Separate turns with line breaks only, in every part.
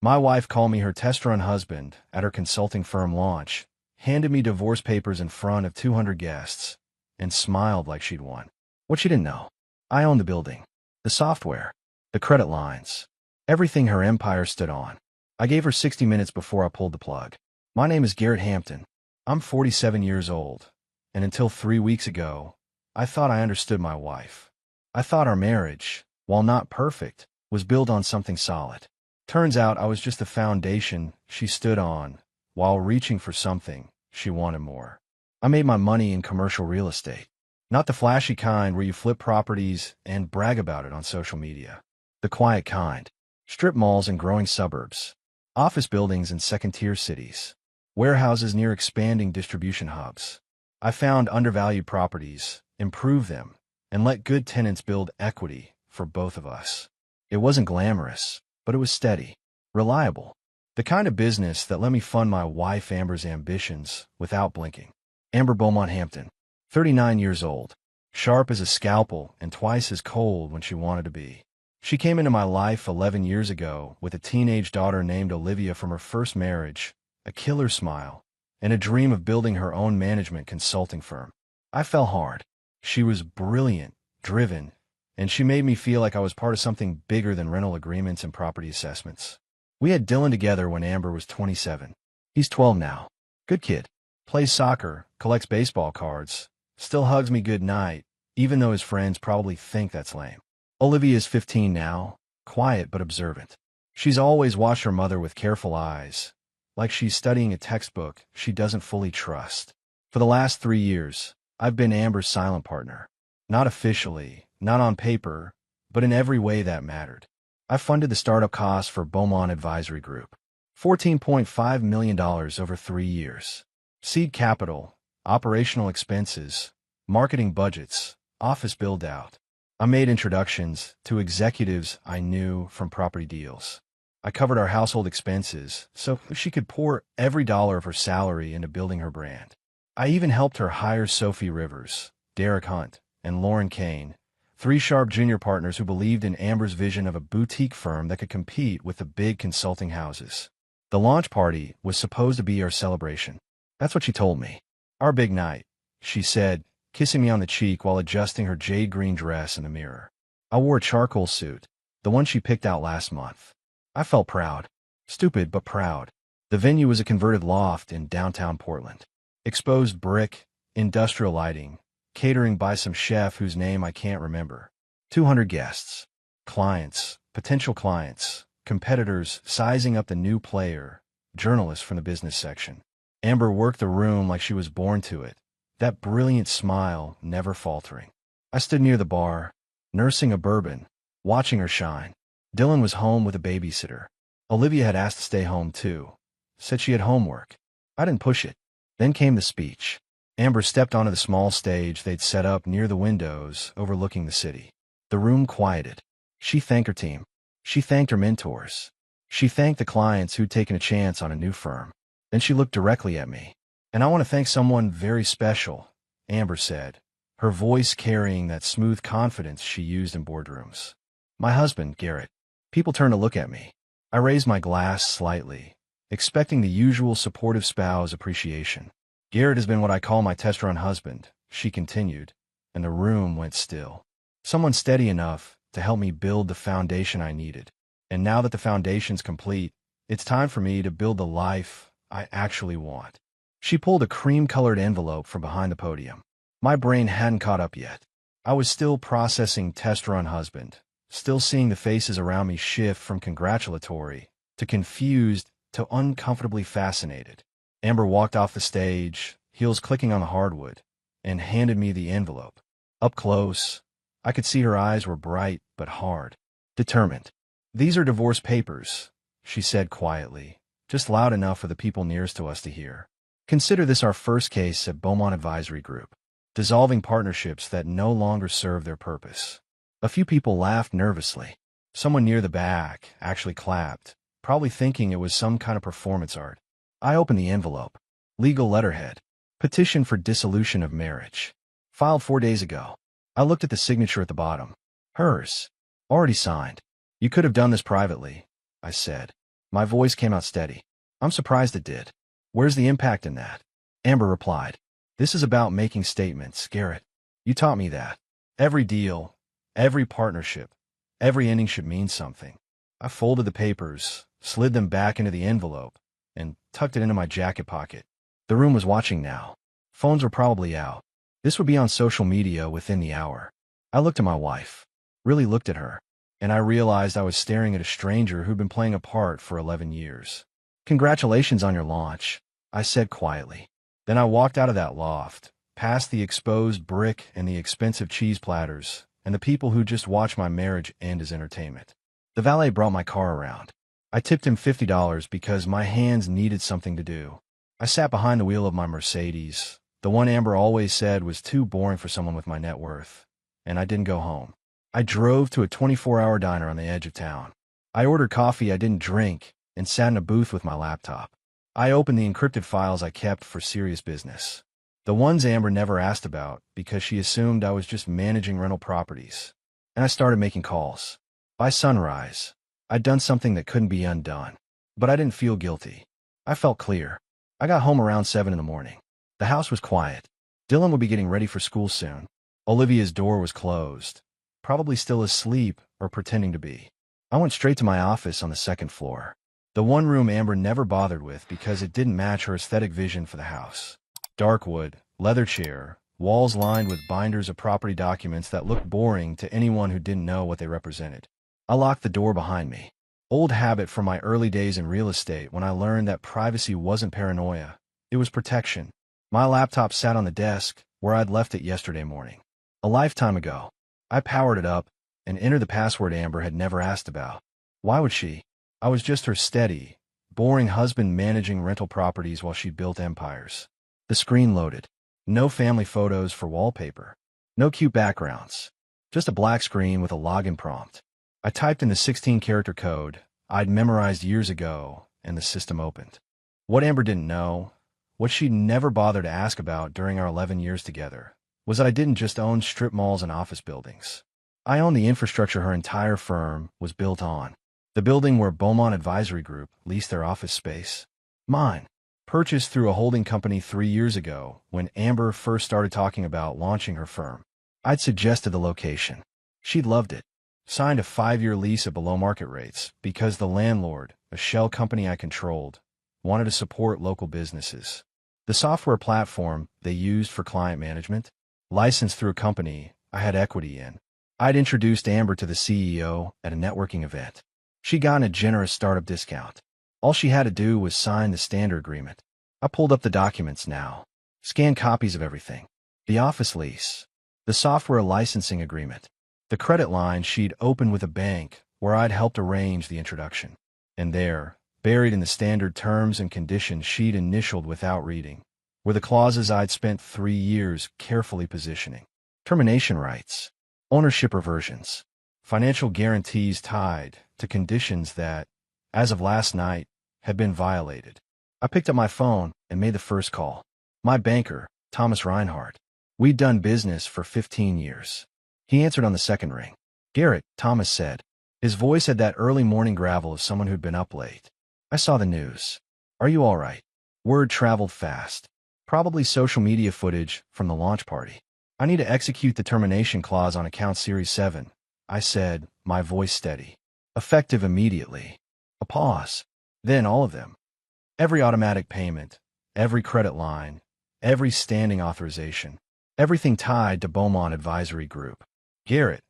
My wife called me her test-run husband at her consulting firm launch, handed me divorce papers in front of 200 guests, and smiled like she'd won. What she didn't know: I owned the building, the software, the credit lines, everything her empire stood on. I gave her 60 minutes before I pulled the plug. My name is Garrett Hampton. I'm 47 years old, and until 3 weeks ago, I thought I understood my wife. I thought our marriage, while not perfect, was built on something solid. Turns out I was just the foundation she stood on, while reaching for something she wanted more. I made my money in commercial real estate. Not the flashy kind where you flip properties and brag about it on social media. The quiet kind. Strip malls in growing suburbs. Office buildings in second-tier cities. Warehouses near expanding distribution hubs. I found undervalued properties, improved them, and let good tenants build equity for both of us. It wasn't glamorous, but it was steady, reliable. The kind of business that let me fund my wife Amber's ambitions without blinking. Amber Beaumont Hampton, 39 years old, sharp as a scalpel and twice as cold when she wanted to be. She came into my life 11 years ago with a teenage daughter named Olivia from her first marriage, a killer smile, and a dream of building her own management consulting firm. I fell hard. She was brilliant, driven, and she made me feel like I was part of something bigger than rental agreements and property assessments. We had Dylan together when Amber was 27. He's 12 now. Good kid. Plays soccer, collects baseball cards, still hugs me good night, even though his friends probably think that's lame. Olivia is 15 now, quiet but observant. She's always watched her mother with careful eyes, like she's studying a textbook she doesn't fully trust. For the last 3 years, I've been Amber's silent partner. Not officially, not on paper, but in every way that mattered. I funded the startup costs for Beaumont Advisory Group. $14.5 million over 3 years. Seed capital, operational expenses, marketing budgets, office build-out. I made introductions to executives I knew from property deals. I covered our household expenses so she could pour every dollar of her salary into building her brand. I even helped her hire Sophie Rivers, Derek Hunt, and Lauren Kane, 3 sharp junior partners who believed in Amber's vision of a boutique firm that could compete with the big consulting houses. The launch party was supposed to be our celebration. That's what she told me. Our big night, she said, kissing me on the cheek while adjusting her jade green dress in the mirror. I wore a charcoal suit, the one she picked out last month. I felt proud. Stupid, but proud. The venue was a converted loft in downtown Portland. Exposed brick, industrial lighting, catering by some chef whose name I can't remember. 200 guests. Clients, potential clients, competitors sizing up the new player, journalists from the business section. Amber worked the room like she was born to it, that brilliant smile never faltering. I stood near the bar, nursing a bourbon, watching her shine. Dylan was home with a babysitter. Olivia had asked to stay home too, said she had homework. I didn't push it. Then came the speech. Amber stepped onto the small stage they'd set up near the windows overlooking the city. The room quieted. She thanked her team. She thanked her mentors. She thanked the clients who'd taken a chance on a new firm. Then she looked directly at me. "And I want to thank someone very special," Amber said, her voice carrying that smooth confidence she used in boardrooms. "My husband, Garrett." People turned to look at me. I raised my glass slightly, expecting the usual supportive spouse appreciation. "Garrett has been what I call my test-run husband," she continued, and the room went still. Someone steady enough to help me build the foundation I needed. And now that the foundation's complete, it's time for me to build the life I actually want. She pulled a cream-colored envelope from behind the podium. My brain hadn't caught up yet. I was still processing test-run husband, still seeing the faces around me shift from congratulatory to confused to uncomfortably fascinated. Amber walked off the stage, heels clicking on the hardwood, and handed me the envelope. Up close, I could see her eyes were bright but hard, determined. "These are divorce papers," she said quietly, just loud enough for the people nearest to us to hear. "Consider this our first case at Beaumont Advisory Group, dissolving partnerships that no longer serve their purpose." A few people laughed nervously. Someone near the back actually clapped, probably thinking it was some kind of performance art. I opened the envelope. Legal letterhead. Petition for dissolution of marriage. Filed 4 days ago. I looked at the signature at the bottom. Hers. Already signed. "You could have done this privately," I said. My voice came out steady. I'm surprised it did. Where's the impact in that? Amber replied. This is about making statements, Garrett. You taught me that. Every deal, every partnership, every ending should mean something. I folded the papers, slid them back into the envelope, and tucked it into my jacket pocket. The room was watching now. Phones were probably out. This would be on social media within the hour. I looked at my wife, really looked at her, and I realized I was staring at a stranger who'd been playing a part for 11 years. Congratulations on your launch, I said quietly. Then I walked out of that loft, past the exposed brick and the expensive cheese platters, and the people who just watched my marriage end as entertainment. The valet brought my car around. I tipped him $50 because my hands needed something to do. I sat behind the wheel of my Mercedes, the one Amber always said was too boring for someone with my net worth, and I didn't go home. I drove to a 24-hour diner on the edge of town. I ordered coffee I didn't drink and sat in a booth with my laptop. I opened the encrypted files I kept for serious business. The ones Amber never asked about because she assumed I was just managing rental properties. And I started making calls. By sunrise, I'd done something that couldn't be undone. But I didn't feel guilty. I felt clear. I got home around 7 in the morning. The house was quiet. Dylan would be getting ready for school soon. Olivia's door was closed, probably still asleep or pretending to be. I went straight to my office on the second floor. The one room Amber never bothered with because it didn't match her aesthetic vision for the house. Dark wood, leather chair, walls lined with binders of property documents that looked boring to anyone who didn't know what they represented. I locked the door behind me. Old habit from my early days in real estate when I learned that privacy wasn't paranoia, it was protection. My laptop sat on the desk where I'd left it yesterday morning. A lifetime ago. I powered it up and entered the password Amber had never asked about. Why would she? I was just her steady, boring husband managing rental properties while she built empires. The screen loaded. No family photos for wallpaper. No cute backgrounds. Just a black screen with a login prompt. I typed in the 16-character code I'd memorized years ago, and the system opened. What Amber didn't know, what she'd never bothered to ask about during our 11 years together, was that I didn't just own strip malls and office buildings. I owned the infrastructure her entire firm was built on. The building where Beaumont Advisory Group leased their office space. Mine. Purchased through a holding company 3 years ago when Amber first started talking about launching her firm. I'd suggested the location. She'd loved it. Signed a 5-year lease at below market rates because the landlord, a shell company I controlled, wanted to support local businesses. The software platform they used for client management, licensed through a company I had equity in. I'd introduced Amber to the CEO at a networking event. She got a generous startup discount. All she had to do was sign the standard agreement. I pulled up the documents now. Scanned copies of everything. The office lease. The software licensing agreement. The credit line she'd opened with a bank where I'd helped arrange the introduction. And there, buried in the standard terms and conditions she'd initialed without reading, were the clauses I'd spent 3 years carefully positioning. Termination rights. Ownership reversions. Financial guarantees tied to conditions that, as of last night, had been violated. I picked up my phone and made the first call. My banker, Thomas Reinhardt. We'd done business for 15 years. He answered on the second ring. Garrett, Thomas said. His voice had that early morning gravel of someone who'd been up late. I saw the news. Are you all right? Word traveled fast. Probably social media footage from the launch party. I need to execute the termination clause on account Series 7, I said, my voice steady. Effective immediately. A pause. Then all of them. Every automatic payment, every credit line, every standing authorization, everything tied to Beaumont Advisory Group. Garrett,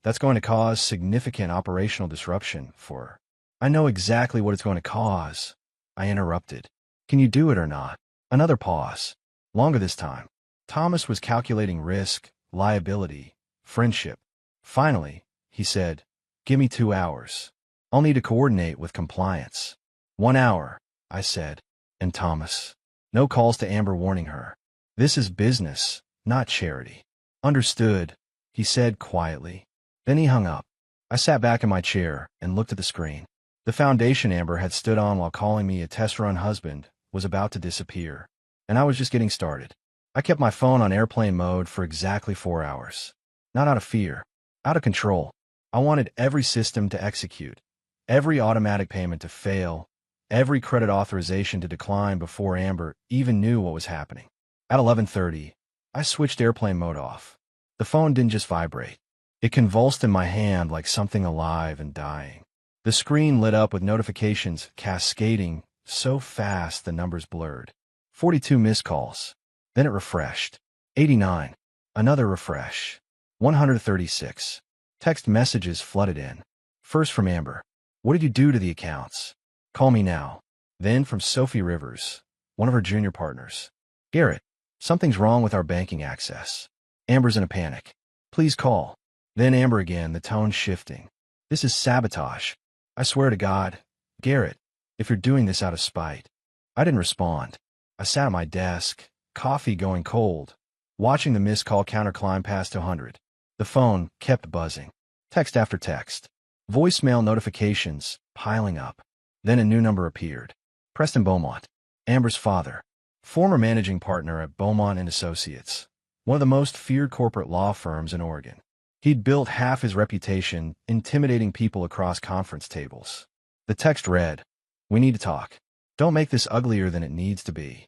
that's going to cause significant operational disruption for her. I know exactly what it's going to cause. I interrupted. Can you do it or not? Another pause. Longer this time. Thomas was calculating risk, liability, friendship. Finally, he said, give me 2 hours. I'll need to coordinate with compliance. 1 hour, I said. And Thomas. No calls to Amber warning her. This is business, not charity. Understood, he said quietly. Then he hung up. I sat back in my chair and looked at the screen. The foundation Amber had stood on while calling me a test-run husband was about to disappear, and I was just getting started. I kept my phone on airplane mode for exactly 4 hours. Not out of fear, out of control. I wanted every system to execute, every automatic payment to fail, Every credit authorization to decline before Amber even knew what was happening. At 11:30, I switched airplane mode off. The phone didn't just vibrate. It convulsed in my hand like something alive and dying. The screen lit up with notifications cascading so fast the numbers blurred. 42 missed calls. Then it refreshed. 89. Another refresh. 136. Text messages flooded in. First from Amber. What did you do to the accounts? Call me now. Then from Sophie Rivers, one of her junior partners. Garrett, something's wrong with our banking access. Amber's in a panic. Please call. Then Amber again, the tone shifting. This is sabotage. I swear to God. Garrett, if you're doing this out of spite. I didn't respond. I sat at my desk, coffee going cold, watching the missed call counter climb past 200. The phone kept buzzing. Text after text. Voicemail notifications piling up. Then a new number appeared. Preston Beaumont, Amber's father, former managing partner at Beaumont and Associates, one of the most feared corporate law firms in Oregon. He'd built half his reputation intimidating people across conference tables. The text read, "We need to talk. Don't make this uglier than it needs to be."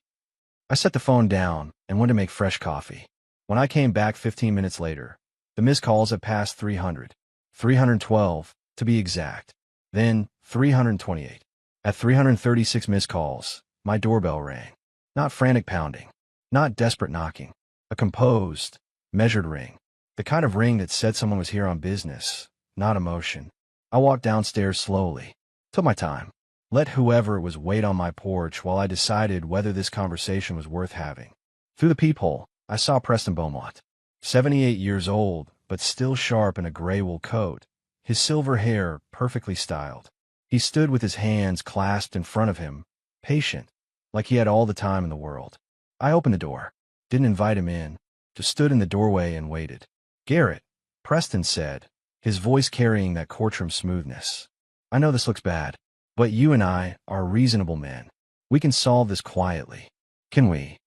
I set the phone down and went to make fresh coffee. When I came back 15 minutes later, the missed calls had passed 300. 312, to be exact. Then 328. At 336 missed calls, my doorbell rang. Not frantic pounding. Not desperate knocking. A composed, measured ring. The kind of ring that said someone was here on business, not emotion. I walked downstairs slowly. Took my time. Let whoever it was wait on my porch while I decided whether this conversation was worth having. Through the peephole, I saw Preston Beaumont. 78 years old, but still sharp in a gray wool coat. His silver hair perfectly styled. He stood with his hands clasped in front of him, patient, like he had all the time in the world. I opened the door. Didn't invite him in. Just stood in the doorway and waited. "Garrett," Preston said, his voice carrying that courtroom smoothness. "I know this looks bad, but you and I are reasonable men. We can solve this quietly. Can we?"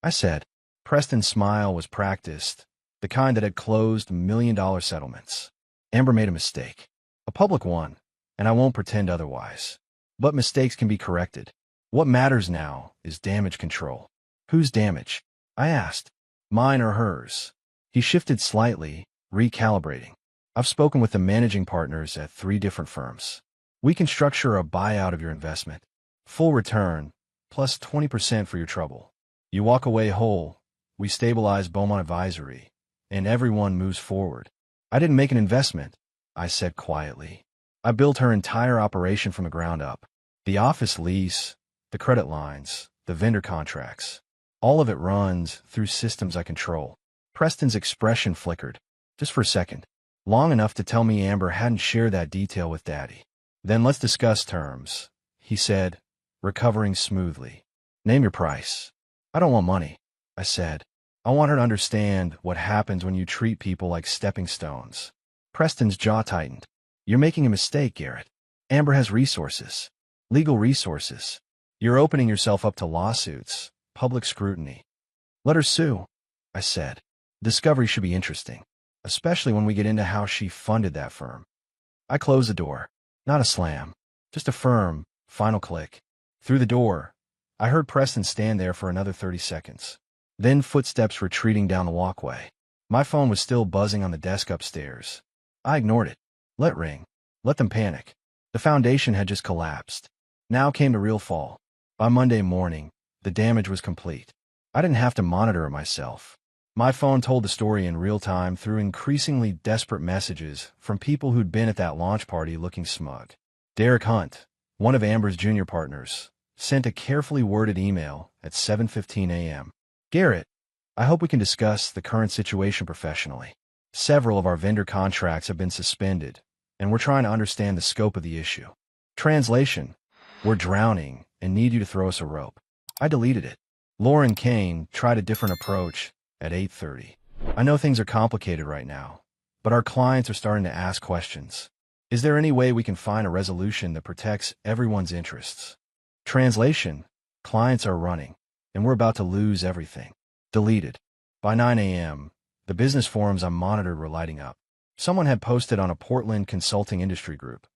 I said. Preston's smile was practiced, the kind that had closed million-dollar settlements. Amber made a mistake. A public one, and I won't pretend otherwise. But mistakes can be corrected. What matters now is damage control. Whose damage? I asked. Mine or hers? He shifted slightly, recalibrating. I've spoken with the managing partners at 3 different firms. We can structure a buyout of your investment. Full return, plus 20% for your trouble. You walk away whole. We stabilize Beaumont Advisory, and everyone moves forward. I didn't make an investment, I said quietly. I built her entire operation from the ground up. The office lease, the credit lines, the vendor contracts. All of it runs through systems I control. Preston's expression flickered, just for a second, long enough to tell me Amber hadn't shared that detail with Daddy. Then let's discuss terms, he said, recovering smoothly. Name your price. I don't want money, I said. I want her to understand what happens when you treat people like stepping stones. Preston's jaw tightened. You're making a mistake, Garrett. Amber has resources. Legal resources. You're opening yourself up to lawsuits, public scrutiny. Let her sue, I said. Discovery should be interesting, especially when we get into how she funded that firm. I closed the door. Not a slam, just a firm, final click. Through the door, I heard Preston stand there for another 30 seconds. Then footsteps retreating down the walkway. My phone was still buzzing on the desk upstairs. I ignored it. Let ring. Let them panic. The foundation had just collapsed. Now came the real fall. By Monday morning, the damage was complete. I didn't have to monitor it myself. My phone told the story in real time through increasingly desperate messages from people who'd been at that launch party looking smug. Derek Hunt, one of Amber's junior partners, sent a carefully worded email at 7:15 a.m. Garrett, I hope we can discuss the current situation professionally. Several of our vendor contracts have been suspended, and we're trying to understand the scope of the issue. Translation, we're drowning and need you to throw us a rope. I deleted it. Lauren Kane tried a different approach at 8:30. I know things are complicated right now, but our clients are starting to ask questions. Is there any way we can find a resolution that protects everyone's interests? Translation, clients are running, and we're about to lose everything. Deleted. By 9 a.m., the business forums I monitored were lighting up. Someone had posted on a Portland consulting industry group.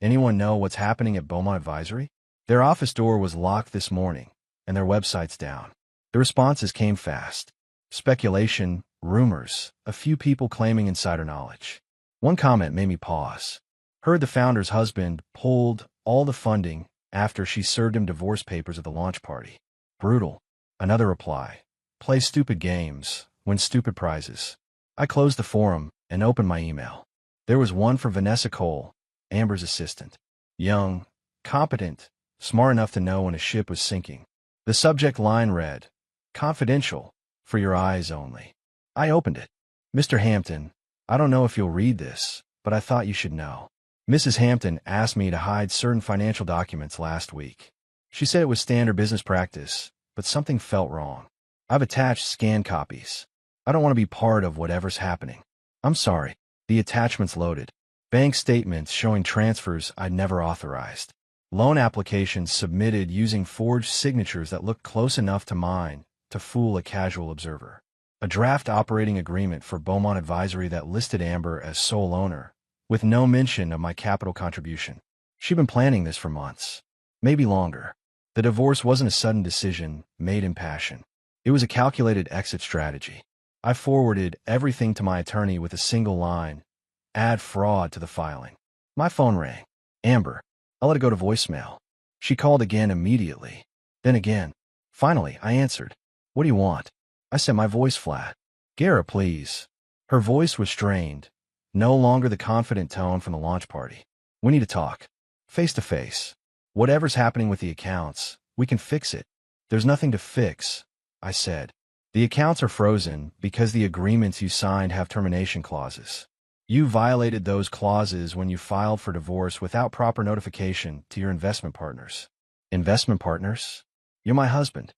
Anyone know what's happening at Beaumont Advisory? Their office door was locked this morning, and their website's down. The responses came fast. Speculation, rumors, a few people claiming insider knowledge. One comment made me pause. Heard the founder's husband pulled all the funding after she served him divorce papers at the launch party. Brutal. Another reply. Play stupid games, win stupid prizes. I closed the forum and opened my email. There was one for Vanessa Cole, Amber's assistant. Young, competent, smart enough to know when a ship was sinking. The subject line read, "Confidential, for your eyes only." I opened it. "Mr. Hampton, I don't know if you'll read this, but I thought you should know. Mrs. Hampton asked me to hide certain financial documents last week. She said it was standard business practice, but something felt wrong. I've attached scanned copies. I don't want to be part of whatever's happening. I'm sorry." The attachments loaded. Bank statements showing transfers I'd never authorized. Loan applications submitted using forged signatures that looked close enough to mine to fool a casual observer. A draft operating agreement for Beaumont Advisory that listed Amber as sole owner, with no mention of my capital contribution. She'd been planning this for months, maybe longer. The divorce wasn't a sudden decision made in passion. It was a calculated exit strategy. I forwarded everything to my attorney with a single line, "Add fraud to the filing." My phone rang. Amber. I let it go to voicemail. She called again immediately. Then again. Finally, I answered. "What do you want?" I set my voice flat. "Garrett, please." Her voice was strained, no longer the confident tone from the launch party. "We need to talk. Face to face. Whatever's happening with the accounts, we can fix it." "There's nothing to fix," I said. "The accounts are frozen because the agreements you signed have termination clauses. You violated those clauses when you filed for divorce without proper notification to your investment partners." "Investment partners? You're my husband."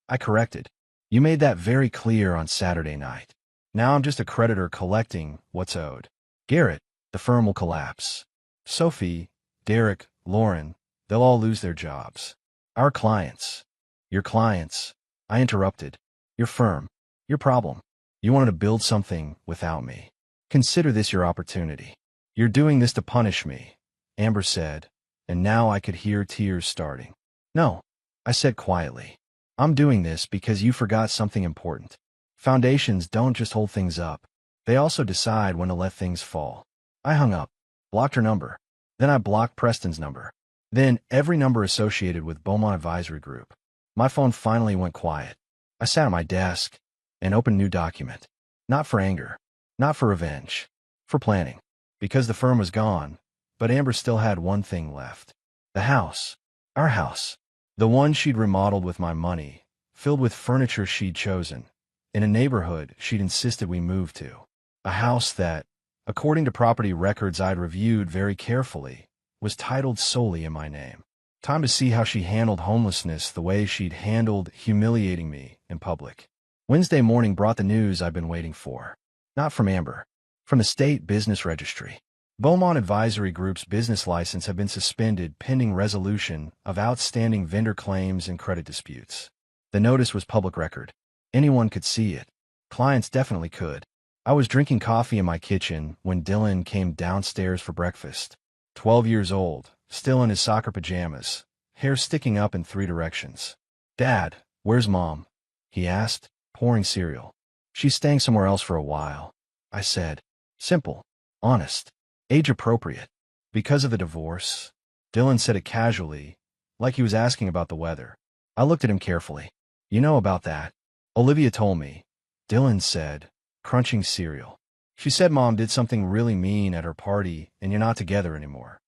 I corrected. "You made that very clear on Saturday night. Now I'm just a creditor collecting what's owed." "Garrett, the firm will collapse. Sophie, Derek, Lauren, they'll all lose their jobs. Our clients." "Your clients," I interrupted. "Your firm. Your problem. You wanted to build something without me. Consider this your opportunity." "You're doing this to punish me," Amber said, and now I could hear tears starting. "No," I said quietly. "I'm doing this because you forgot something important. Foundations don't just hold things up. They also decide when to let things fall." I hung up, blocked her number. Then I blocked Preston's number. Then every number associated with Beaumont Advisory Group. My phone finally went quiet. I sat at my desk and opened a new document. Not for anger, not for revenge, for planning. Because the firm was gone, but Amber still had one thing left. The house. Our house. The one she'd remodeled with my money, filled with furniture she'd chosen, in a neighborhood she'd insisted we move to. A house that, according to property records I'd reviewed very carefully, was titled solely in my name. Time to see how she handled homelessness the way she'd handled humiliating me in public. Wednesday morning brought the news I'd been waiting for. Not from Amber. From the State Business Registry. Beaumont Advisory Group's business license had been suspended pending resolution of outstanding vendor claims and credit disputes. The notice was public record. Anyone could see it. Clients definitely could. I was drinking coffee in my kitchen when Dylan came downstairs for breakfast. 12 years old, still in his soccer pajamas, hair sticking up in 3 directions. "Dad, where's Mom?" he asked, pouring cereal. "She's staying somewhere else for a while," I said. Simple, honest, age-appropriate. "Because of the divorce?" Dylan said it casually, like he was asking about the weather. I looked at him carefully. "You know about that?" "Olivia told me," Dylan said, crunching cereal. "She said Mom did something really mean at her party and you're not together anymore."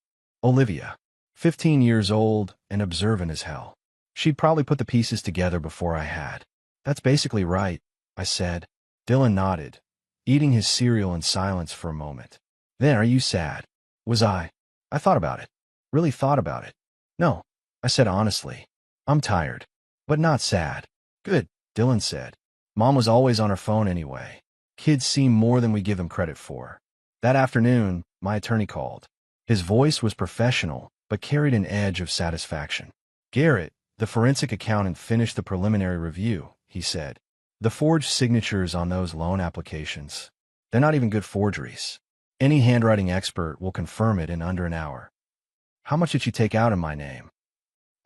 Olivia. 15 years old and observant as hell. She'd probably put the pieces together before I had. "That's basically right," I said. Dylan nodded, eating his cereal in silence for a moment. "Then are you sad?" Was I? I thought about it. Really thought about it. "No," I said honestly. "I'm tired. But not sad." "Good," Dylan said. "Mom was always on her phone anyway. Kids seem more than we give them credit for." That afternoon, my attorney called. His voice was professional, but carried an edge of satisfaction. "Garrett, the forensic accountant finished the preliminary review," he said. "The forged signatures on those loan applications, they're not even good forgeries. Any handwriting expert will confirm it in under an hour." "How much did she take out in my name?"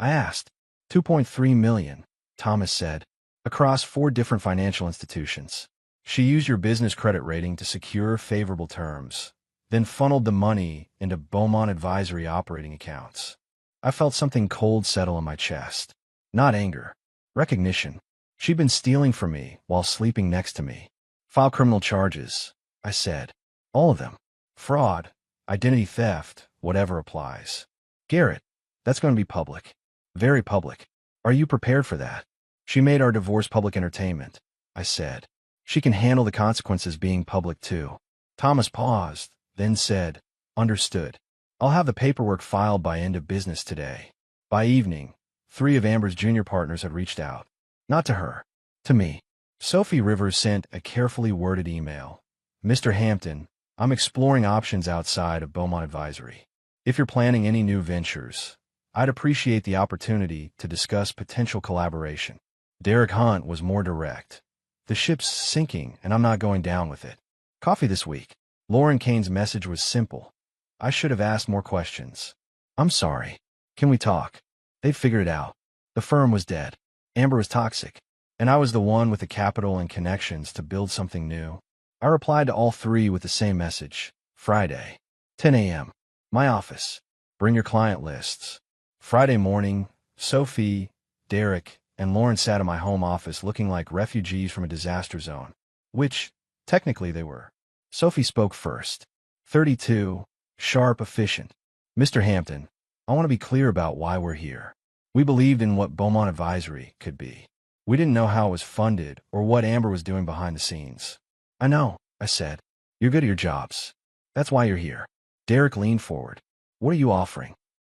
I asked. 2.3 million, Thomas said. Across 4 different financial institutions. She used your business credit rating to secure favorable terms, then funneled the money into Beaumont Advisory operating accounts. I felt something cold settle in my chest. Not anger. Recognition. She'd been stealing from me while sleeping next to me. File criminal charges, I said. All of them. Fraud, identity theft, whatever applies. Garrett, that's going to be public. Very public. Are you prepared for that? She made our divorce public entertainment, I said. She can handle the consequences being public too. Thomas paused, then said, Understood. I'll have the paperwork filed by end of business today. By evening, 3 of Amber's junior partners had reached out. Not to her. To me. Sophie Rivers sent a carefully worded email. Mr. Hampton, I'm exploring options outside of Beaumont Advisory. If you're planning any new ventures, I'd appreciate the opportunity to discuss potential collaboration. Derek Hunt was more direct. The ship's sinking, and I'm not going down with it. Coffee this week. Lauren Kane's message was simple. I should have asked more questions. I'm sorry. Can we talk? They'd figured it out. The firm was dead. Amber was toxic. And I was the one with the capital and connections to build something new. I replied to all 3 with the same message. Friday, 10 a.m. My office. Bring your client lists. Friday morning, Sophie, Derek, and Lauren sat in my home office looking like refugees from a disaster zone. Which, technically they were. Sophie spoke first. 32, sharp, efficient. Mr. Hampton, I want to be clear about why we're here. We believed in what Beaumont Advisory could be. We didn't know how it was funded or what Amber was doing behind the scenes. I know, I said. You're good at your jobs. That's why you're here. Derek leaned forward. What are you offering?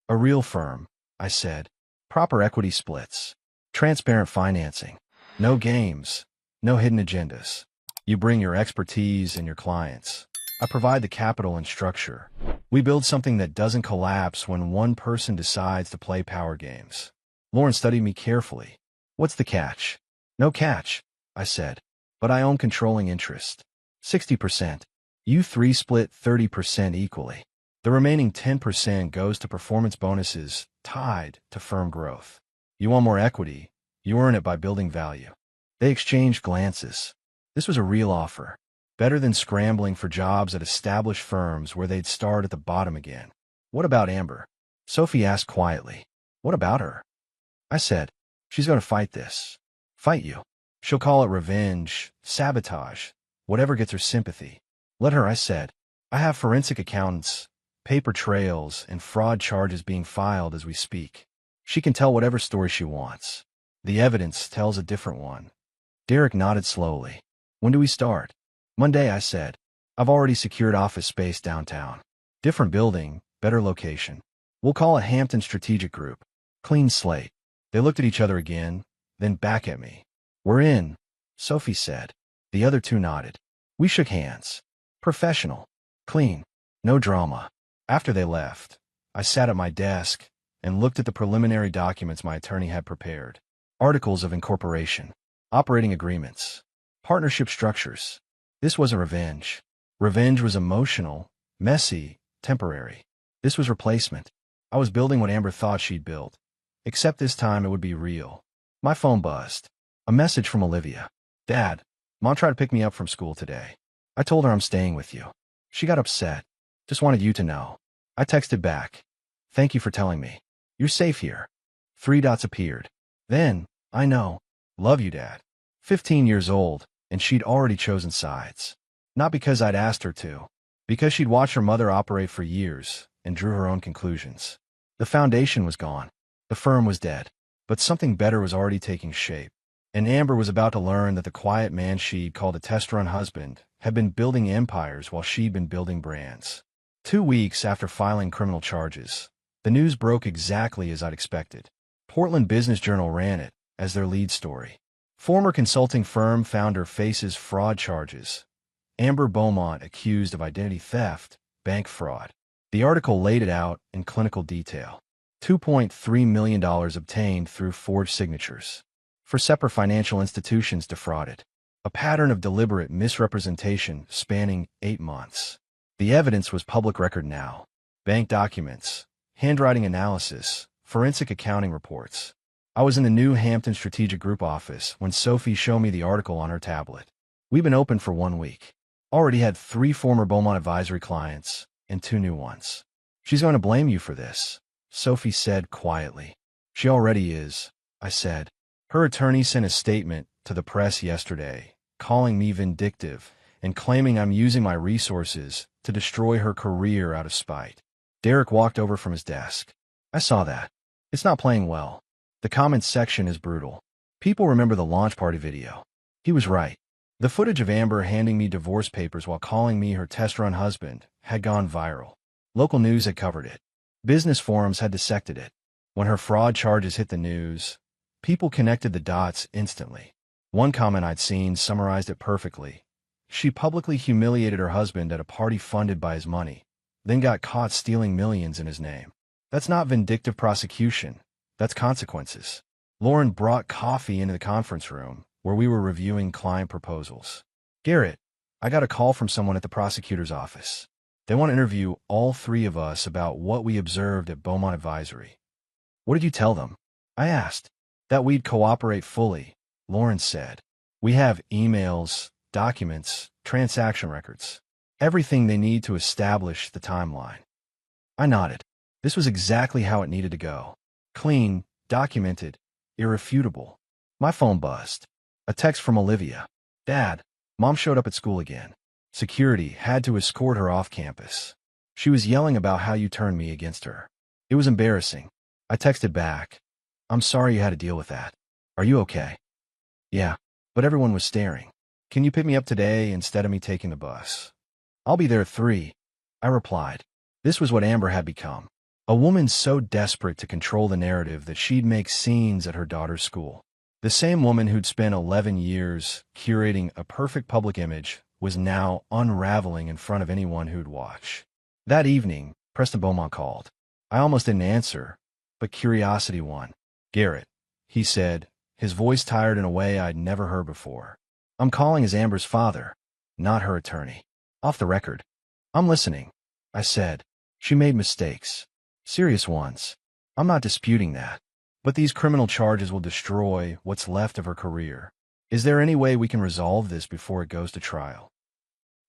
A real firm, I said. Proper equity splits. Transparent financing. No games. No hidden agendas. You bring your expertise and your clients. I provide the capital and structure. We build something that doesn't collapse when one person decides to play power games. Lauren studied me carefully. What's the catch? No catch, I said. But I own controlling interest. 60%. You 3 split 30% equally. The remaining 10% goes to performance bonuses tied to firm growth. You want more equity, you earn it by building value. They exchanged glances. This was a real offer. Better than scrambling for jobs at established firms where they'd start at the bottom again. What about Amber? Sophie asked quietly. What about her? I said, she's going to fight this. Fight you. She'll call it revenge, sabotage, whatever gets her sympathy. Let her, I said. I have forensic accountants, paper trails, and fraud charges being filed as we speak. She can tell whatever story she wants. The evidence tells a different one. Derek nodded slowly. When do we start? Monday, I said. I've already secured office space downtown. Different building, better location. We'll call it Hampton Strategic Group. Clean slate. They looked at each other again, then back at me. We're in, Sophie said. The other 2 nodded. We shook hands. Professional. Clean. No drama. After they left, I sat at my desk and looked at the preliminary documents my attorney had prepared. Articles of incorporation, operating agreements, partnership structures. This wasn't revenge. Revenge was emotional, messy, temporary. This was replacement. I was building what Amber thought she'd build. Except this time it would be real. My phone buzzed. A message from Olivia. Dad, Mom tried to pick me up from school today. I told her I'm staying with you. She got upset. Just wanted you to know. I texted back. Thank you for telling me. You're safe here. 3 dots appeared. Then, I know. Love you, Dad. 15 years old, and she'd already chosen sides. Not because I'd asked her to. Because she'd watched her mother operate for years and drew her own conclusions. The foundation was gone. The firm was dead. But something better was already taking shape. And Amber was about to learn that the quiet man she'd called a test-run husband had been building empires while she'd been building brands. 2 weeks after filing criminal charges, the news broke exactly as I'd expected. Portland Business Journal ran it as their lead story. Former consulting firm founder faces fraud charges. Amber Beaumont accused of identity theft, bank fraud. The article laid it out in clinical detail. $2.3 million obtained through forged signatures. For separate financial institutions defrauded. A pattern of deliberate misrepresentation spanning 8 months. The evidence was public record now. Bank documents, handwriting analysis, forensic accounting reports. I was in the new Hampton Strategic Group office when Sophie showed me the article on her tablet. We've been open for 1 week. Already had 3 former Beaumont Advisory clients and 2 new ones. She's going to blame you for this, Sophie said quietly. She already is, I said. Her attorney sent a statement to the press yesterday, calling me vindictive and claiming I'm using my resources to destroy her career out of spite. Derek walked over from his desk. I saw that. It's not playing well. The comments section is brutal. People remember the launch party video. He was right. The footage of Amber handing me divorce papers while calling me her test-run husband had gone viral. Local news had covered it. Business forums had dissected it. When her fraud charges hit the news, people connected the dots instantly. One comment I'd seen summarized it perfectly. She publicly humiliated her husband at a party funded by his money, then got caught stealing millions in his name. That's not vindictive prosecution. That's consequences. Lauren brought coffee into the conference room where we were reviewing client proposals. Garrett, I got a call from someone at the prosecutor's office. They want to interview all 3 of us about what we observed at Beaumont Advisory. What did you tell them? I asked. That we'd cooperate fully, Lauren said. We have emails, documents, transaction records, everything they need to establish the timeline. I nodded. This was exactly how it needed to go. Clean, documented, irrefutable. My phone buzzed. A text from Olivia. Dad, Mom showed up at school again. Security had to escort her off campus. She was yelling about how you turned me against her. It was embarrassing. I texted back. I'm sorry you had to deal with that. Are you okay? Yeah, but everyone was staring. Can you pick me up today instead of me taking the bus? I'll be there at 3. I replied. This was what Amber had become. A woman so desperate to control the narrative that she'd make scenes at her daughter's school. The same woman who'd spent 11 years curating a perfect public image was now unraveling in front of anyone who'd watch. That evening, Preston Beaumont called. I almost didn't answer, but curiosity won. Garrett, he said, his voice tired in a way I'd never heard before. I'm calling as Amber's father, not her attorney. Off the record. I'm listening, I said. She made mistakes. Serious ones. I'm not disputing that. But these criminal charges will destroy what's left of her career. Is there any way we can resolve this before it goes to trial?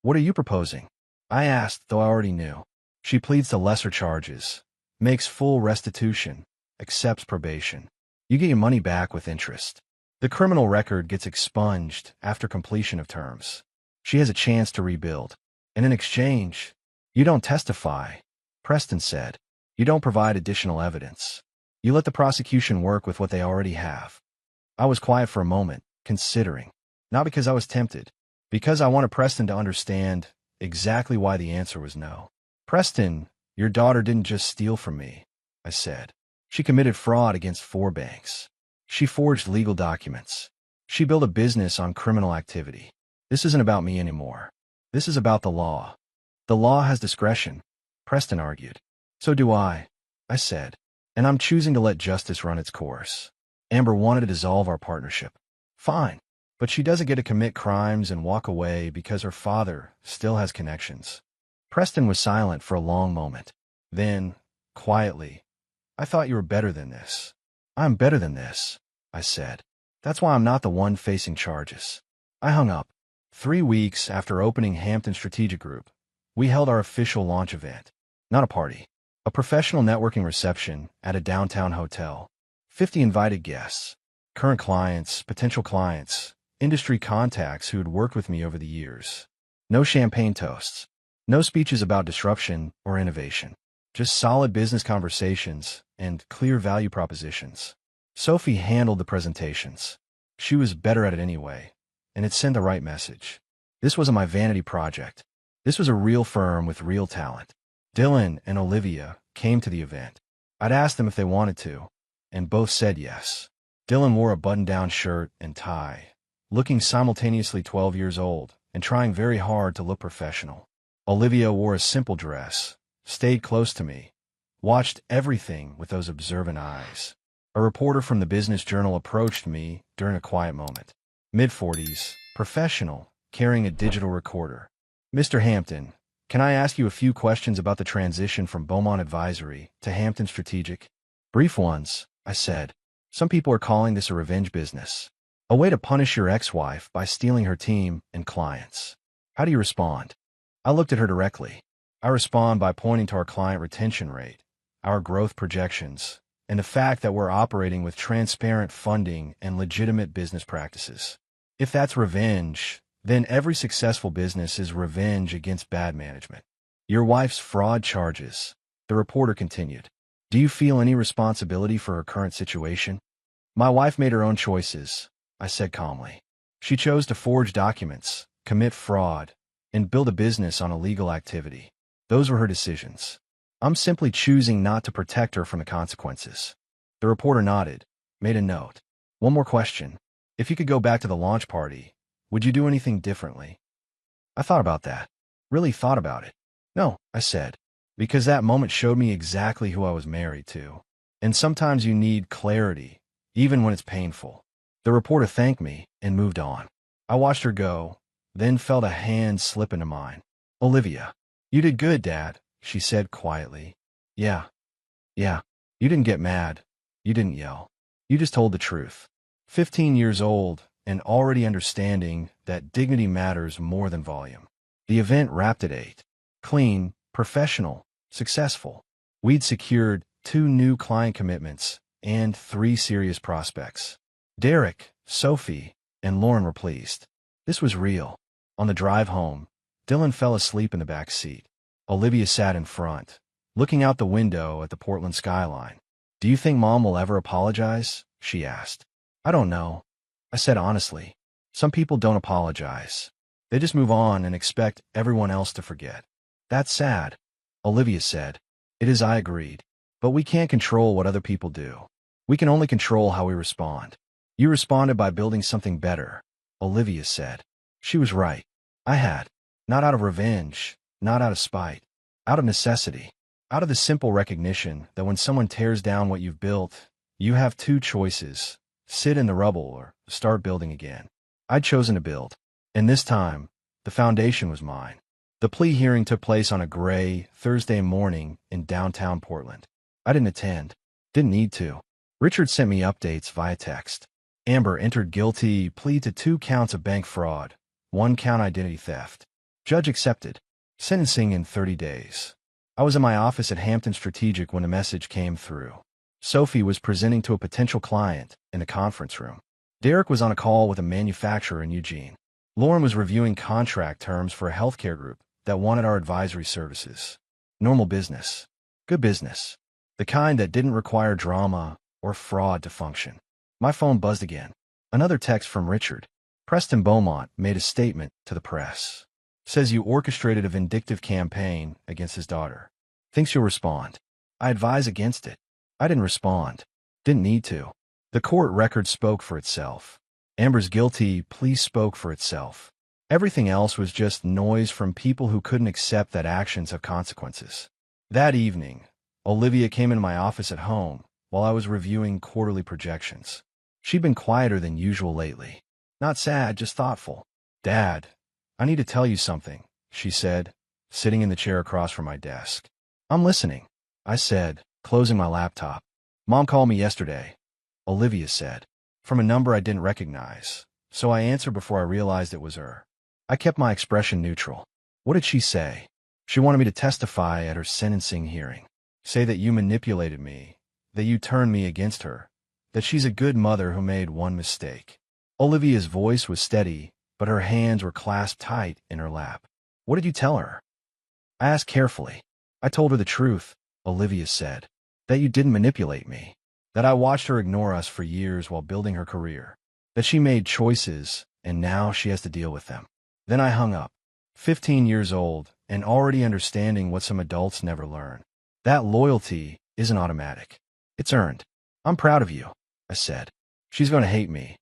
What are you proposing? I asked, though I already knew. She pleads to lesser charges, makes full restitution, accepts probation. You get your money back with interest. The criminal record gets expunged after completion of terms. She has a chance to rebuild. And in exchange, you don't testify, Preston said. You don't provide additional evidence. You let the prosecution work with what they already have. I was quiet for a moment, considering. Not because I was tempted, because I wanted Preston to understand exactly why the answer was no. Preston, your daughter didn't just steal from me, I said. She committed fraud against 4 banks. She forged legal documents. She built a business on criminal activity. This isn't about me anymore. This is about the law. The law has discretion, Preston argued. So do I said. And I'm choosing to let justice run its course. Amber wanted to dissolve our partnership. Fine. But she doesn't get to commit crimes and walk away because her father still has connections. Preston was silent for a long moment. Then, quietly, I thought you were better than this. I'm better than this, I said. That's why I'm not the one facing charges. I hung up. 3 weeks after opening Hampton Strategic Group, we held our official launch event. Not a party. A professional networking reception at a downtown hotel. 50 invited guests. Current clients, potential clients, industry contacts who had worked with me over the years. No champagne toasts. No speeches about disruption or innovation. Just solid business conversations and clear value propositions. Sophie handled the presentations. She was better at it anyway, and it sent the right message. This wasn't my vanity project. This was a real firm with real talent. Dylan and Olivia came to the event. I'd asked them if they wanted to, and both said yes. Dylan wore a button-down shirt and tie, looking simultaneously 12 years old and trying very hard to look professional. Olivia wore a simple dress, stayed close to me, watched everything with those observant eyes. A reporter from the Business Journal approached me during a quiet moment. Mid-40s, professional, carrying a digital recorder. Mr. Hampton, can I ask you a few questions about the transition from Beaumont Advisory to Hampton Strategic? Brief ones, I said. Some people are calling this a revenge business. A way to punish your ex-wife by stealing her team and clients. How do you respond? I looked at her directly. I respond by pointing to our client retention rate, our growth projections, and the fact that we're operating with transparent funding and legitimate business practices. If that's revenge, then every successful business is revenge against bad management. Your wife's fraud charges, the reporter continued. Do you feel any responsibility for her current situation? My wife made her own choices, I said calmly. She chose to forge documents, commit fraud, and build a business on illegal activity. Those were her decisions. I'm simply choosing not to protect her from the consequences. The reporter nodded, made a note. One more question. If you could go back to the launch party, would you do anything differently? I thought about that. Really thought about it. No, I said, because that moment showed me exactly who I was married to. And sometimes you need clarity, even when it's painful. The reporter thanked me and moved on. I watched her go, then felt a hand slip into mine. Olivia, you did good, Dad, she said quietly. Yeah. You didn't get mad. You didn't yell. You just told the truth. 15 years old and already understanding that dignity matters more than volume. The event wrapped at 8. Clean, professional, successful. We'd secured 2 new client commitments and 3 serious prospects. Derek, Sophie, and Lauren were pleased. This was real. On the drive home, Dylan fell asleep in the back seat. Olivia sat in front, looking out the window at the Portland skyline. Do you think Mom will ever apologize? She asked. I don't know. I said honestly. Some people don't apologize. They just move on and expect everyone else to forget. That's sad, Olivia said. It is, I agreed. But we can't control what other people do. We can only control how we respond. You responded by building something better, Olivia said. She was right. I had. Not out of revenge, not out of spite, out of necessity, out of the simple recognition that when someone tears down what you've built, you have 2 choices: sit in the rubble or start building again. I'd chosen to build. And this time, the foundation was mine. The plea hearing took place on a gray Thursday morning in downtown Portland. I didn't attend. Didn't need to. Richard sent me updates via text. Amber entered guilty plea to 2 counts of bank fraud, 1 count identity theft. Judge accepted. Sentencing in 30 days. I was in my office at Hampton Strategic when the message came through. Sophie was presenting to a potential client in a conference room. Derek was on a call with a manufacturer in Eugene. Lauren was reviewing contract terms for a healthcare group that wanted our advisory services. Normal business. Good business. The kind that didn't require drama or fraud to function. My phone buzzed again. Another text from Richard. Preston Beaumont made a statement to the press. Says you orchestrated a vindictive campaign against his daughter. Thinks you'll respond. I advise against it. I didn't respond. Didn't need to. The court record spoke for itself. Amber's guilty plea spoke for itself. Everything else was just noise from people who couldn't accept that actions have consequences. That evening, Olivia came into my office at home while I was reviewing quarterly projections. She'd been quieter than usual lately. Not sad, just thoughtful. Dad, I need to tell you something, she said, sitting in the chair across from my desk. I'm listening, I said, closing my laptop. Mom called me yesterday, Olivia said, from a number I didn't recognize, so I answered before I realized it was her. I kept my expression neutral. What did she say? She wanted me to testify at her sentencing hearing. Say that you manipulated me, that you turned me against her, that she's a good mother who made one mistake. Olivia's voice was steady, but her hands were clasped tight in her lap. What did you tell her? I asked carefully. I told her the truth, Olivia said. That you didn't manipulate me. That I watched her ignore us for years while building her career. That she made choices, and now she has to deal with them. Then I hung up. 15 years old, and already understanding what some adults never learn. That loyalty isn't automatic. It's earned. I'm proud of you, I said. She's going to hate me,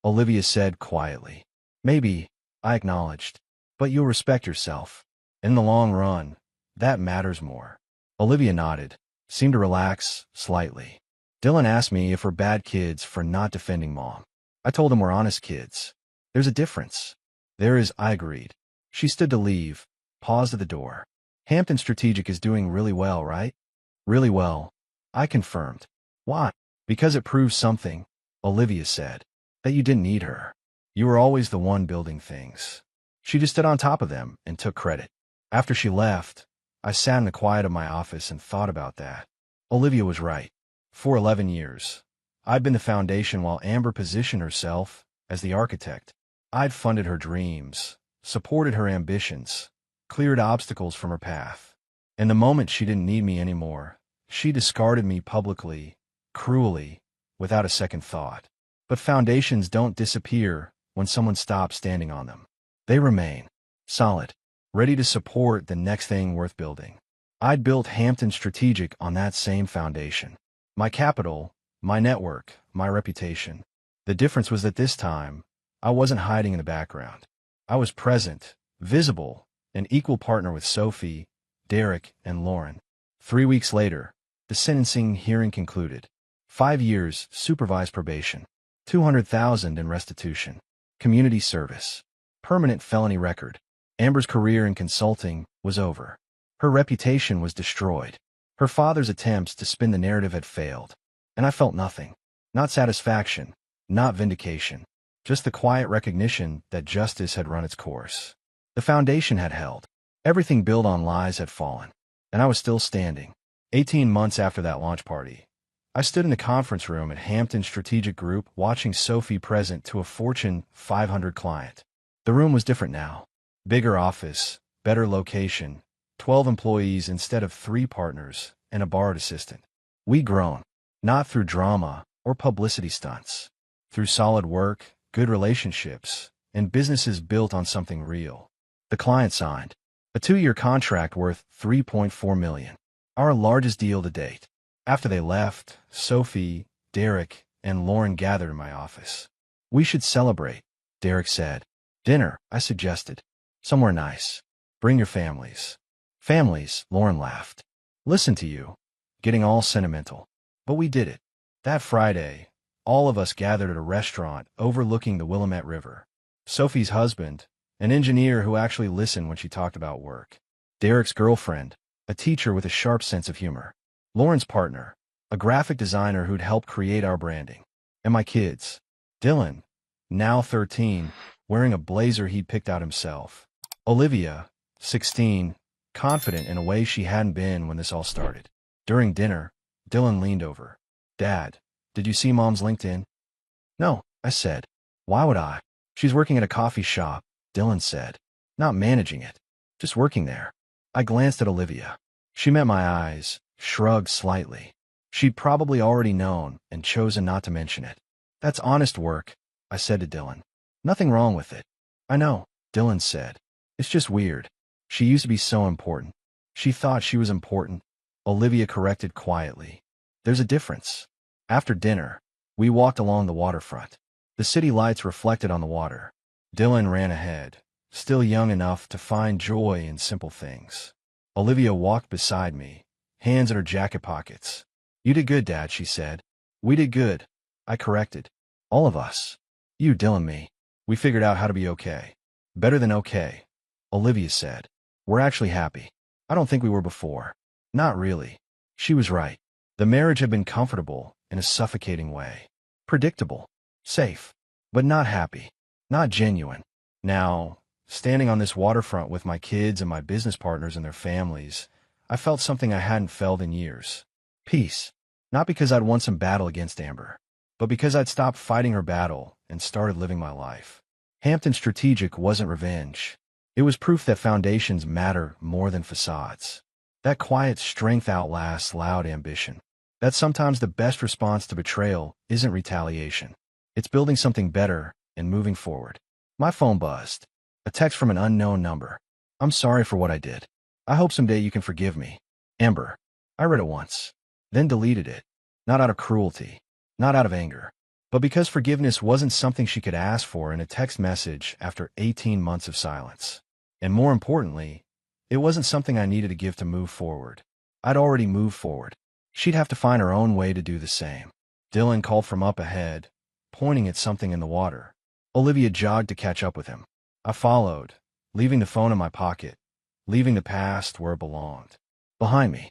Olivia said quietly. Maybe, I acknowledged. But you'll respect yourself. In the long run, that matters more. Olivia nodded, seemed to relax slightly. Dylan asked me if we're bad kids for not defending Mom. I told him we're honest kids. There's a difference. There is, I agreed. She stood to leave, paused at the door. Hampton Strategic is doing really well, right? Really well, I confirmed. Why? Because it proves something, Olivia said. That you didn't need her. You were always the one building things. She just stood on top of them and took credit. After she left, I sat in the quiet of my office and thought about that. Olivia was right. For 11 years, I'd been the foundation while Amber positioned herself as the architect. I'd funded her dreams, supported her ambitions, cleared obstacles from her path. And the moment she didn't need me anymore, she discarded me publicly, cruelly, without a second thought. But foundations don't disappear when someone stops standing on them. They remain solid, ready to support the next thing worth building. I'd built Hampton Strategic on that same foundation. My capital, my network, my reputation. The difference was that this time, I wasn't hiding in the background. I was present, visible, an equal partner with Sophie, Derek, and Lauren. 3 weeks later, the sentencing hearing concluded. 5 years, supervised probation. $200,000 in restitution. Community service. Permanent felony record. Amber's career in consulting was over. Her reputation was destroyed. Her father's attempts to spin the narrative had failed. And I felt nothing. Not satisfaction, not vindication. Just the quiet recognition that justice had run its course. The foundation had held. Everything built on lies had fallen. And I was still standing. 18 months after that launch party, I stood in the conference room at Hampton Strategic Group watching Sophie present to a Fortune 500 client. The room was different now. Bigger office, better location, 12 employees instead of 3 partners, and a borrowed assistant. We'd grown, not through drama or publicity stunts, through solid work, good relationships, and businesses built on something real. The client signed a 2-year contract worth $3.4 million, our largest deal to date. After they left, Sophie, Derek, and Lauren gathered in my office. We should celebrate, Derek said. Dinner, I suggested. Somewhere nice. Bring your families. Families, Lauren laughed. Listen to you. Getting all sentimental. But we did it. That Friday, all of us gathered at a restaurant overlooking the Willamette River. Sophie's husband, an engineer who actually listened when she talked about work. Derek's girlfriend, a teacher with a sharp sense of humor. Lauren's partner, a graphic designer who'd helped create our branding. And my kids. Dylan, now 13, wearing a blazer he'd picked out himself. Olivia, 16, confident in a way she hadn't been when this all started. During dinner, Dylan leaned over. Dad, did you see Mom's LinkedIn? No, I said. Why would I? She's working at a coffee shop, Dylan said. Not managing it. Just working there. I glanced at Olivia. She met my eyes, shrugged slightly. She'd probably already known and chosen not to mention it. That's honest work, I said to Dylan. Nothing wrong with it. I know, Dylan said. It's just weird. She used to be so important. She thought she was important. Olivia corrected quietly. There's a difference. After dinner, we walked along the waterfront. The city lights reflected on the water. Dylan ran ahead, still young enough to find joy in simple things. Olivia walked beside me, hands in her jacket pockets. You did good, Dad, she said. We did good, I corrected. All of us. You, Dylan, me. We figured out how to be okay. Better than okay, Olivia said. We're actually happy. I don't think we were before. Not really. She was right. The marriage had been comfortable in a suffocating way. Predictable. Safe. But not happy. Not genuine. Now, standing on this waterfront with my kids and my business partners and their families, I felt something I hadn't felt in years. Peace. Not because I'd won some battle against Amber, but because I'd stopped fighting her battle and started living my life. Hampton Strategic wasn't revenge. It was proof that foundations matter more than facades. That quiet strength outlasts loud ambition. That sometimes the best response to betrayal isn't retaliation. It's building something better and moving forward. My phone buzzed. A text from an unknown number. I'm sorry for what I did. I hope someday you can forgive me. Amber. I read it once, then deleted it. Not out of cruelty, not out of anger, but because forgiveness wasn't something she could ask for in a text message after 18 months of silence. And more importantly, it wasn't something I needed to give to move forward. I'd already moved forward. She'd have to find her own way to do the same. Dylan called from up ahead, pointing at something in the water. Olivia jogged to catch up with him. I followed, leaving the phone in my pocket, leaving the past where it belonged. Behind me.